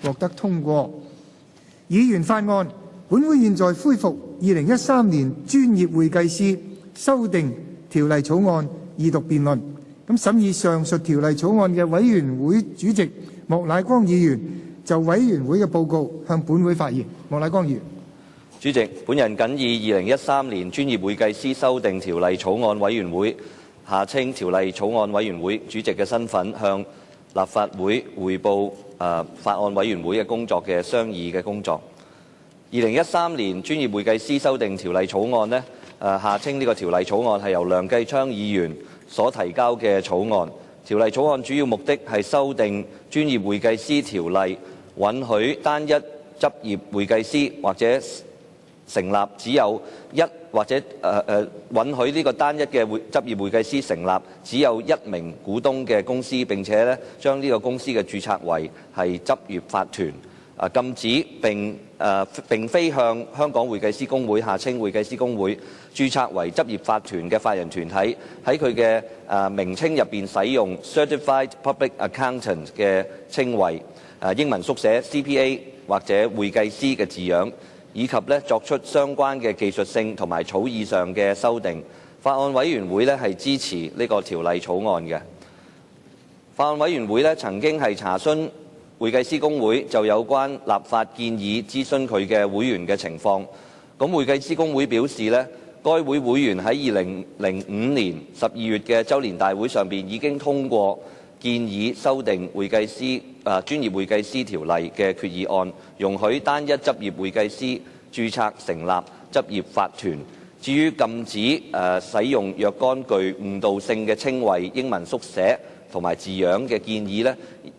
獲得通過。議員法案，本會現在恢復2013年專業會計師修訂條例草案二讀辯論。審議上述條例草案嘅委員會主席莫乃光議員就委員會嘅報告向本會發言。莫乃光議員。主席，本人謹以2013年專業會計師修訂條例草案委員會下稱條例草案委員會主席嘅身份，向立法會匯報法案委員會嘅工作嘅商議嘅工作。2013年專業會計師修訂條例草案呢，下稱呢個條例草案係由梁繼昌議員所提交嘅草案。條例草案主要目的係修訂專業會計師條例，允許單一執業會計師或者成立只有一或者允許呢個單一嘅執業會計師成立只有一名股東嘅公司，並且呢將呢個公司嘅註冊為係執業法團。禁止並非向香港會計師公會下稱會計師公會註冊為執業法團嘅法人團體，喺佢嘅名稱入邊使用 Certified Public Accountant 嘅稱謂，英文縮寫 CPA 或者會計師嘅字樣，以及作出相關嘅技術性同埋草擬上嘅修訂。法案委員會係支持呢個條例草案嘅。法案委員會曾經係查詢會計師公會就有關立法建議諮詢佢嘅會員嘅情況。咁會計師公會表示該會會員喺2005年12月嘅週年大會上邊已經通過建議修訂專業會計師條例嘅決議案，容許單一執業會計師註冊成立執業法團。至於禁止使用若干具誤導性嘅稱謂、英文縮寫同埋字樣嘅建議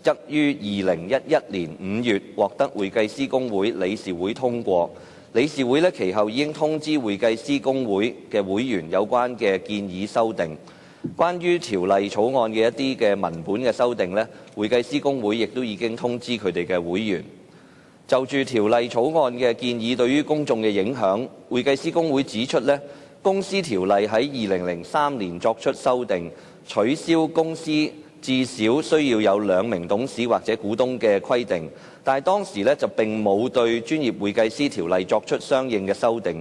則於2011年5月獲得會計師公會理事會通過。理事會其後已經通知會計師公會嘅會員有關嘅建議修訂。關於條例草案嘅一啲嘅文本嘅修訂會計師公會亦都已經通知佢哋嘅會員。就住條例草案嘅建議對於公眾嘅影響，會計師公會指出公司條例喺2003年作出修訂，取消公司至少需要有2名董事或者股東嘅規定，但係當時就並冇對專業會計師條例作出相應嘅修訂。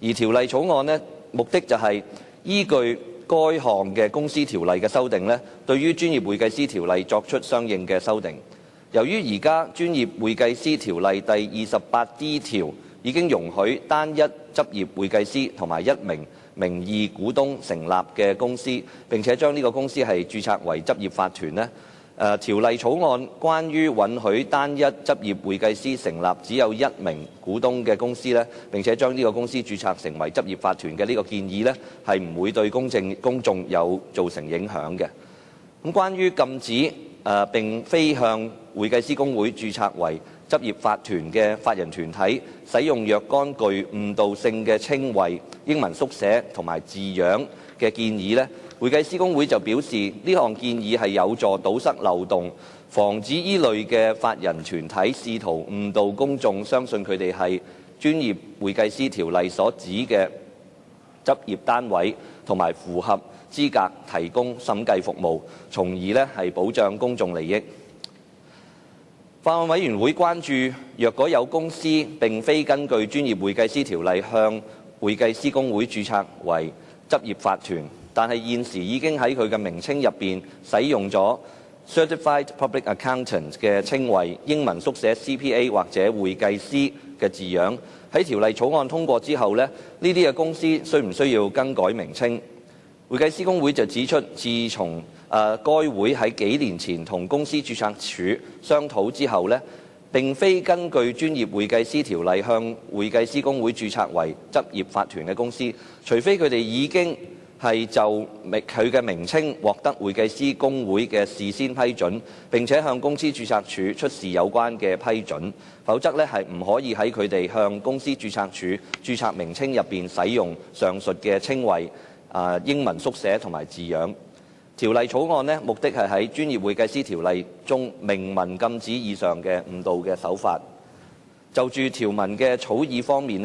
而條例草案目的就係依據該項嘅公司條例嘅修訂對於專業會計師條例作出相應嘅修訂。由於而家專業會計師條例第 28D 條已經容許單一執業會計師同埋1名名義股東成立嘅公司，並且將呢個公司係註冊為執業法團條例草案關於允許單一執業會計師成立只有1名股東嘅公司並且將呢個公司註冊成為執業法團嘅呢個建議係唔會對公眾有造成影響嘅。咁關於禁止並非向會計師公會註冊為執業法團嘅法人團體使用若干具誤導性嘅稱謂、英文縮寫同埋字樣嘅建議會計師公會就表示呢項建議係有助堵塞漏洞，防止依類嘅法人團體試圖誤導公眾，相信佢哋係專業會計師條例所指嘅執業單位，同埋符合資格提供審計服務，從而係保障公眾利益。法案委員會關注，若果有公司並非根據專業會計師條例向會計師公會註冊為執業法團，但係現時已經喺佢嘅名稱入邊使用咗 Certified Public Accountant 嘅稱謂、英文縮寫 CPA 或者會計師嘅字樣。喺條例草案通過之後呢啲嘅公司需唔需要更改名稱？會計師公會就指出，自從該會喺幾年前同公司註冊處商討之後並非根據專業會計師條例向會計師公會註冊為執業法團嘅公司，除非佢哋已經係就佢嘅名稱獲得會計師公會嘅事先批准，並且向公司註冊處出示有關嘅批准，否則係唔可以喺佢哋向公司註冊處註冊名稱入邊使用上述嘅稱謂、英文縮寫同埋字樣。條例草案目的係喺專業會計師條例中明文禁止以上嘅誤導嘅手法。就住條文嘅草擬方面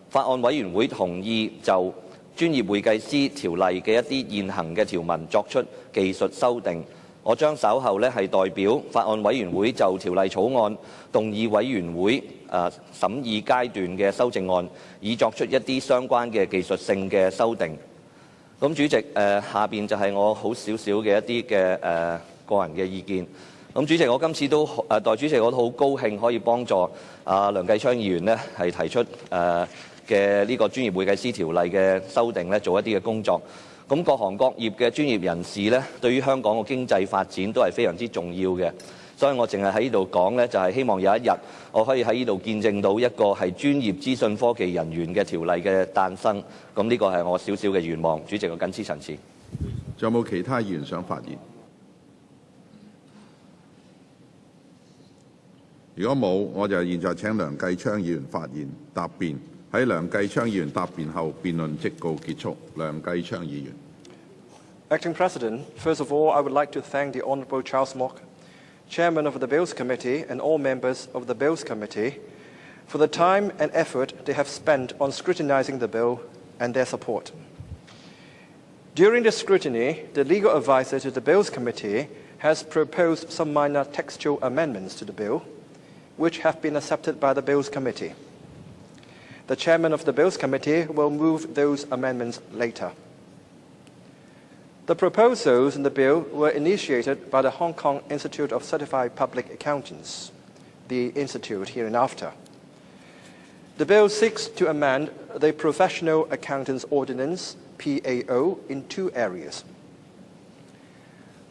法案委員會同意就專業會計師條例嘅一啲現行嘅條文作出技術修訂。我將稍後係代表法案委員會就條例草案動議委員會審議階段嘅修正案，以作出一啲相關嘅技術性嘅修訂。咁主席，下邊就係我好少少嘅一啲嘅個人嘅意見。咁主席，我今次都代主席，我都好高興可以幫助梁繼昌議員呢係提出嘅呢個專業會計師條例嘅修訂呢，做一啲嘅工作。咁各行各業嘅專業人士呢，對於香港嘅經濟發展都係非常之重要嘅。所以我淨係喺呢度講呢，就係希望有一日我可以喺呢度見證到一個係專業資訊科技人員嘅條例嘅誕生。咁呢個係我少少嘅願望。主席，我謹此陳辭。仲有冇其他議員想發言？如果冇，我就現在請梁繼昌議員發言答辯。喺梁繼昌議員答辯後，辯論即告結束。梁繼昌議員。Acting President, first of all, I would like to thank the Honourable Charles Mock, Chairman of the Bills Committee, and all members of the Bills Committee for the time and effort they have spent on scrutinising the bill and their support. During the scrutiny, the legal advisor to the Bills Committee has proposed some minor textual amendments to the bill, which have been accepted by the Bills Committee. The Chairman of the Bills Committee will move those amendments later. The proposals in the bill were initiated by the Hong Kong Institute of Certified Public Accountants, the Institute hereinafter. The bill seeks to amend the Professional Accountants Ordinance, PAO, in two areas.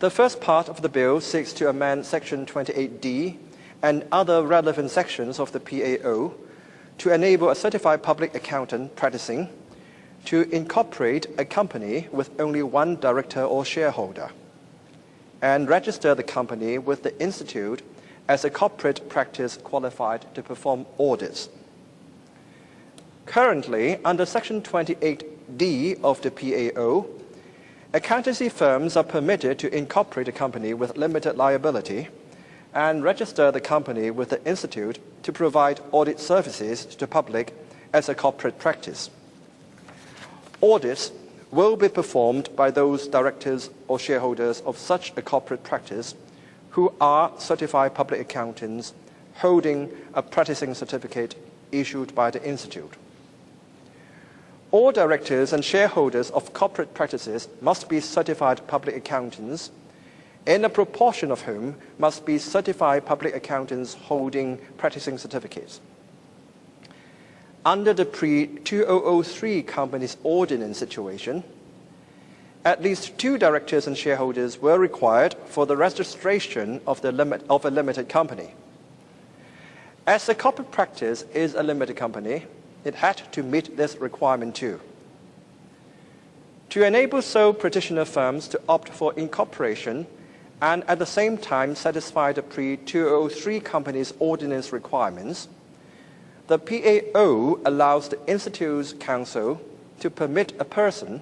The first part of the bill seeks to amend Section 28D and other relevant sections of the PAO to enable a certified public accountant practicing to incorporate a company with only one director or shareholder and register the company with the Institute as a corporate practice qualified to perform audits. Currently, under Section 28D of the PAO, accountancy firms are permitted to incorporate a company with limited liability and register the company with the Institute to provide audit services to the public as a corporate practice. Audits will be performed by those directors or shareholders of such a corporate practice who are certified public accountants holding a practicing certificate issued by the Institute. All directors and shareholders of corporate practices must be certified public accountants, in a proportion of whom must be certified public accountants holding practicing certificates. Under the pre-2003 Companies Ordinance situation, at least 2 directors and shareholders were required for the registration of a limited company. As the corporate practice is a limited company, it had to meet this requirement too. To enable sole practitioner firms to opt for incorporation and at the same time satisfy the pre-2003 Companies Ordinance requirements, the PAO allows the Institute's counsel to permit a person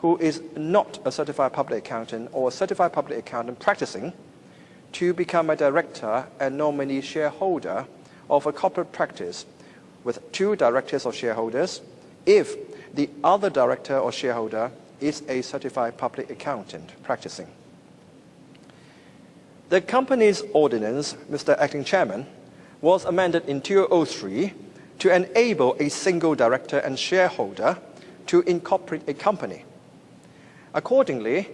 who is not a certified public accountant or a certified public accountant practicing to become a director and nominee shareholder of a corporate practice with 2 directors or shareholders if the other director or shareholder is a certified public accountant practicing. The Companies Ordinance, Mr. Acting Chairman, was amended in 2003 to enable a single director and shareholder to incorporate a company. Accordingly,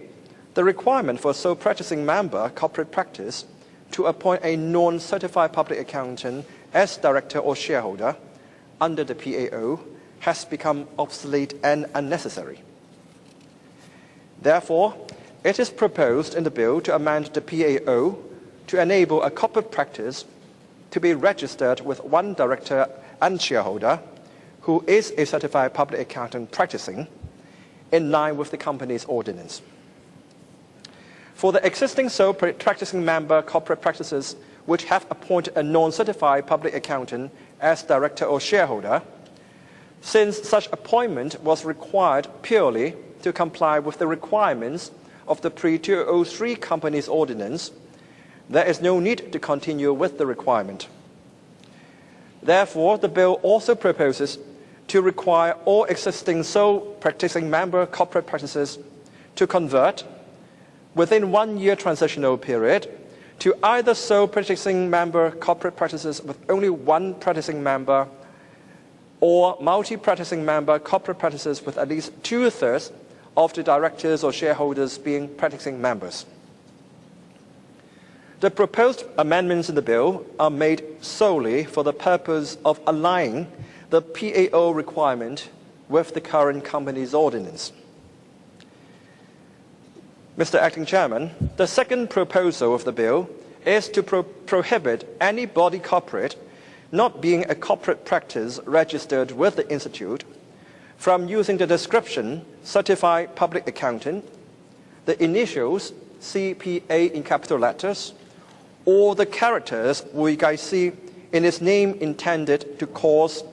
the requirement for a sole practicing member corporate practice to appoint a non-certified public accountant as director or shareholder under the PAO has become obsolete and unnecessary. Therefore, it is proposed in the bill to amend the PAO to enable a corporate practice to be registered with 1 director and shareholder who is a certified public accountant practicing in line with the Companies Ordinance. For the existing sole practicing member corporate practices which have appointed a non-certified public accountant as director or shareholder, since such appointment was required purely to comply with the requirements of the pre-2003 Companies Ordinance, there is no need to continue with the requirement. Therefore, the bill also proposes to require all existing sole practicing member corporate practices to convert within 1 year transitional period, to either sole practicing member corporate practices with only one practicing member or multi-practicing member corporate practices with at least 2/3 of the directors or shareholders being practicing members. The proposed amendments in the bill are made solely for the purpose of aligning the PAO requirement with the current Companies Ordinance. Mr. Acting Chairman, the second proposal of the bill is to prohibit any body corporate not being a corporate practice registered with the Institute from using the description Certified Public Accountant, the initials CPA in capital letters, or the characters 會計師 in its name intended to cause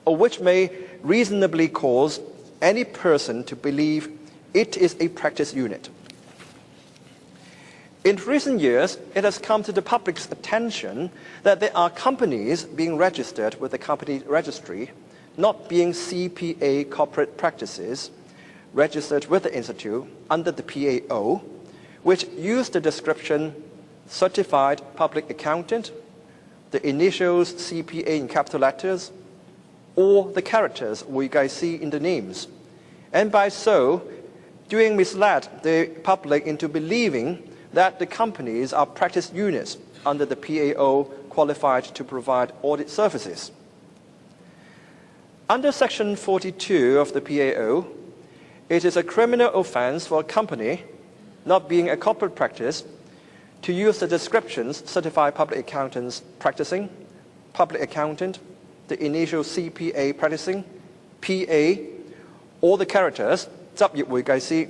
or which may reasonably cause any person to believe it is a practice unit. In recent years, it has come to the public's attention that there are companies being registered with the company registry not being CPA corporate practices registered with the Institute under the PAO, which use the description Certified Public Accountant, the initials CPA in capital letters, or the characters 會計師 in the names, and by so doing misled the public into believing that the companies are practice units under the PAO qualified to provide audit services. Under Section 42 of the PAO, it is a criminal offense for a company, not being a corporate practice, to use the descriptions Certified Public Accountants practicing, Public Accountant, the initial CPA practicing, PA, or the characters 執業會計師、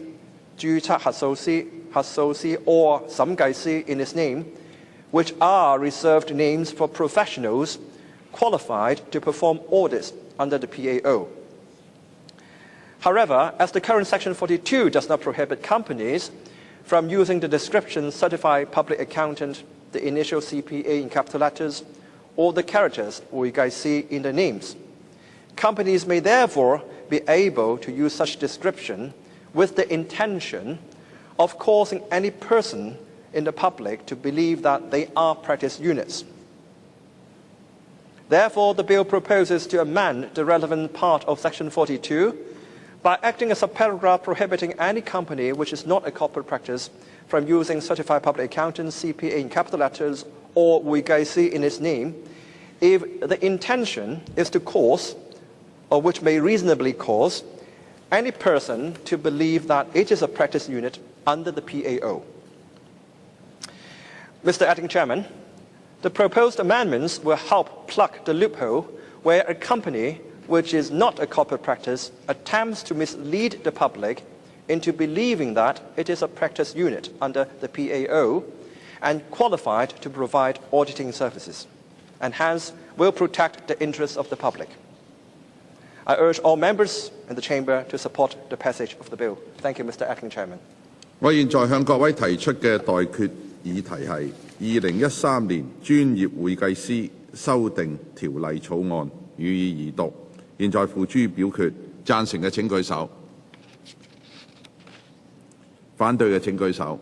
註冊核數師、核數師 or 審計師 in its name, which are reserved names for professionals qualified to perform audits under the PAO. However, as the current Section 42 does not prohibit companies from using the description Certified Public Accountant, the initial CPA in capital letters, or the characters 會計師 in the names, companies may therefore be able to use such description with the intention of causing any person in the public to believe that they are practice units. Therefore, the bill proposes to amend the relevant part of Section 42 by acting as a subparagraph prohibiting any company which is not a corporate practice from using Certified Public Accountant, CPA in capital letters, or 會計師 in its name, if the intention is to cause, or which may reasonably cause, any person to believe that it is a practice unit under the PAO. Mr. Acting Chairman, the proposed amendments will help plug the loophole where a company which is not a corporate practice attempts to mislead the public into believing that it is a practice unit under the PAO and qualified to provide auditing services, and hence will protect the interests of the public. I urge all members in the Chamber to support the passage of the bill. Thank you, Mr. Acting Chairman. 我現在向各位提出嘅待決議題係2013年專業會計師修訂條例草案，予以二讀。現在付諸表決，贊成嘅請舉手，反對嘅請舉手。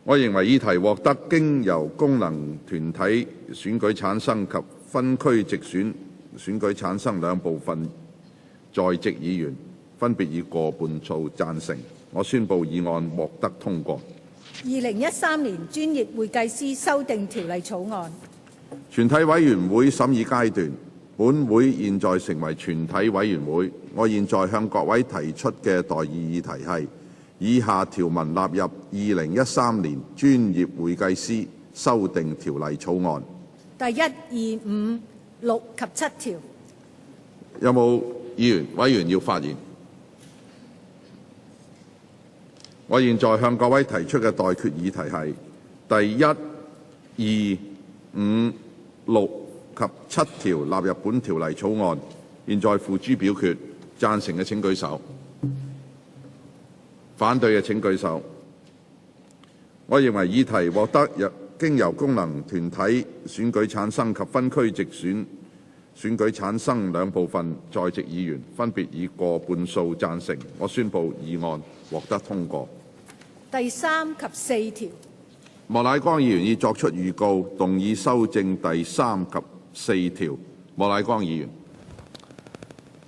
我認為議題獲得經由功能團體選舉產生及分區直選選舉產生兩部分在席議員，分別以過半數贊成。我宣布議案獲得通過。2013年專業會計師修訂條例草案。全體委員會審議階段，本會現在成為全體委員會。我現在向各位提出嘅待議議題係：以下條文納入2013年專業會計師修訂條例草案。第1、2、5、6及7條。有冇委員要發言？我現在向各位提出嘅待決議題係第1、2、5、6及7條納入本條例草案。現在付諸表決，贊成嘅請舉手，反對嘅請舉手。我認為議題獲得經由功能團體選舉產生及分區直選選舉產生兩部分在席議員，分別以過半數贊成。我宣布議案獲得通過。第3及4條。莫乃光議員已作出預告，動議修正第3及4條。莫乃光議員。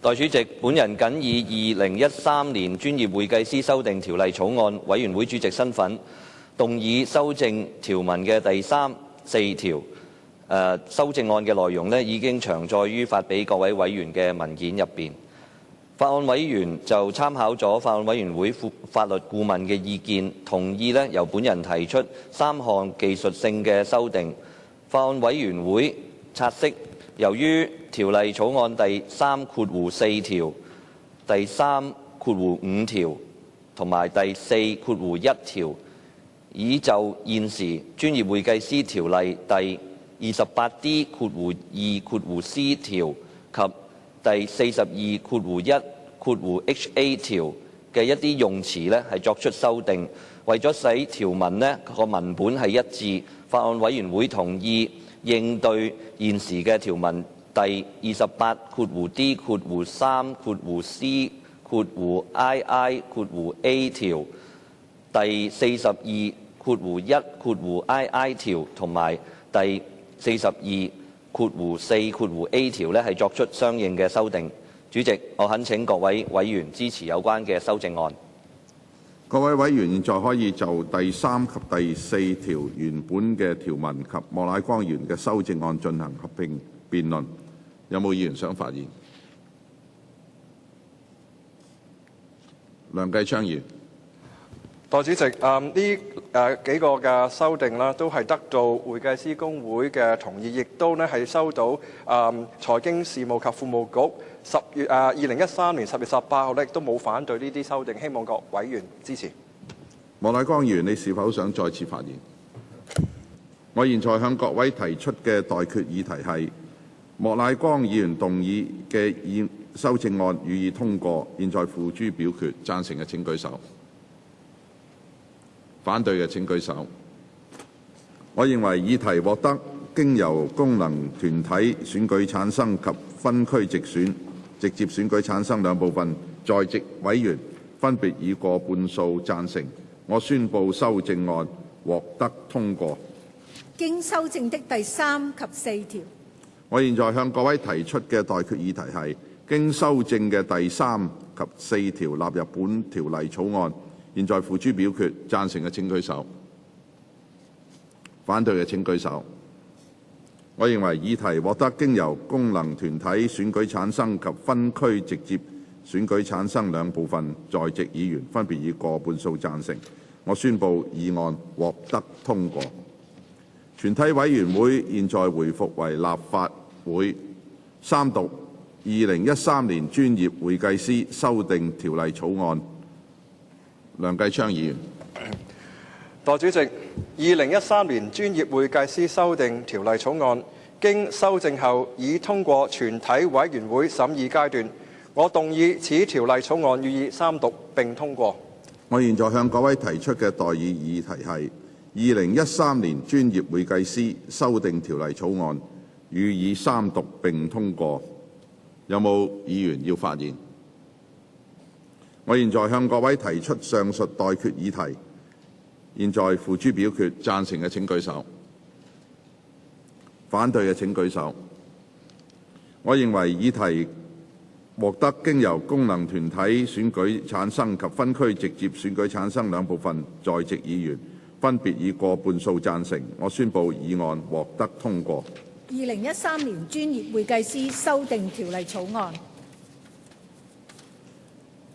代理主席，本人謹以2013年專業會計師修訂條例草案委員會主席身份，動議修正條文嘅第3、4條。修正案嘅內容已經詳載於發俾各位委員嘅文件入邊。法案委員就參考咗法案委員會法律顧問嘅意見，同意由本人提出3項技術性嘅修訂。法案委員會察悉，由於條例草案第3.4條、第3.5條同埋第4.1條，已就現時專業會計師條例第 28D2(c) 條及第 42.1(ha) 條嘅一啲用詞作出修訂，為咗使條文個文本係一致，法案委員會同意應對現時嘅條文第 28.3.c.ii.a 條、第 42.1.ii 條同埋第 42.4.a 條作出相應嘅修訂。主席，我懇請各位委員支持有關嘅修正案。各位委員現在可以就第3及第4條原本嘅條文及莫乃光議員嘅修正案進行合併辯論。有冇議員想發言？梁繼昌議員。代理主席，呢幾個嘅修訂啦，都係得到會計師公會嘅同意，亦都係收到財經事務及庫務局2013年10月18號亦都冇反對呢啲修訂，希望各委員支持。莫乃光議員，你是否想再次發言？我現在向各位提出嘅待決議題係莫乃光議員動議嘅修正案予以通過，現在付諸表決。贊成嘅請舉手。反對嘅請舉手。我認為議題獲得經由功能團體選舉產生及分區直接選舉產生兩部分在席委員分別以過半數贊成，我宣布修正案獲得通過。經修正的第3及4條。我現在向各位提出嘅待決議題係經修正嘅第3及4條納入本條例草案。現在付諸表決。贊成嘅請舉手。反對嘅請舉手。我認為議題獲得經由功能團體選舉產生及分區直接選舉產生兩部分在席議員分別以過半數贊成。我宣布議案獲得通過。全體委員會現在回復為立法會三讀2013年專業會計師修訂條例草案。梁繼昌議員。代理主席，2013年專業會計師修訂條例草案經修正後已通過全體委員會審議階段，我動議此條例草案予以三讀並通過。我現在向各位提出嘅待議議題係2013年專業會計師修訂條例草案予以三讀並通過。有冇議員要發言？我現在向各位提出上述待決議題，現在付諸表決。贊成嘅請舉手。反對嘅請舉手。我認為議題獲得經由功能團體選舉產生及分區直接選舉產生兩部分在席議員分別以過半數贊成。我宣布議案獲得通過。2013年專業會計師修訂條例草案。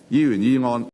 議員議案。